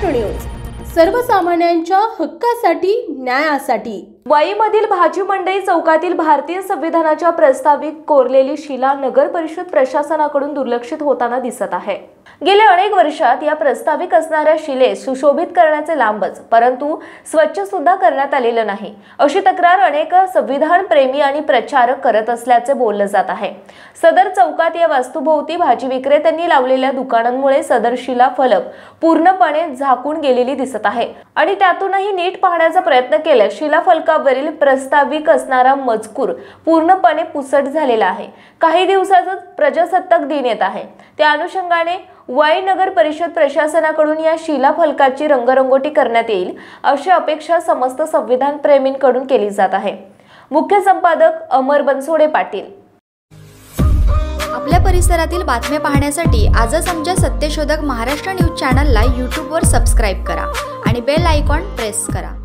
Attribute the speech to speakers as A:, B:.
A: Maharashtra news, सर्वसामान्यांच्या हक्कासाठी, न्यायासाठी।
B: वाईमधील भाजी मंडई चौकातील भारतीय संविधानाच्या प्रस्तावित कोरलेली शिला नगर परिषद प्रशासनाकडून दुर्लक्षित होताना दिसत आहे। गेल्या अनेक वर्षात या प्रस्तावित असणाऱ्या शिलेस सुशोभित करण्याचे लांबच, परंतु स्वच्छ सुद्धा करण्यात आलेलं नाही, अशी तक्रार अनेक संविधान प्रेमी आणि प्रचारक करत असल्याचे बोलले जात आहे। सदर चौकात या वास्तूभोवती भाजी विक्रेत्यांनी लावलेल्या दुकानांमुळे सदर शिला फलक पूर्णपणे झाकून गेलेली दिसत आहे आणि त्यातूनही नीट पाहण्याचा प्रयत्न केल्यास शिला फलकावरील प्रस्तावित असणारा मजकूर पूर्णपणे पुसट झालेला आहे। काही दिवसातच प्रजासत्ताक दिन येत आहे, त्या अनुषंगाने वाई नगर परिषद प्रशासनाकडून या शिला फलकाची रंगरंगोटी करण्यात येईल अशी अपेक्षा समस्त संविधान प्रेमींकडून केली जात आहे। मुख्य संपादक अमर बनसोडे पाटील।
C: आपल्या परिसरातील बातम्या पाहण्यासाठी आजच आमच्या सत्यशोधक महाराष्ट्र न्यूज चॅनलला यूट्यूबवर सबस्क्राईब करा आणि बेल आयकॉन प्रेस करा।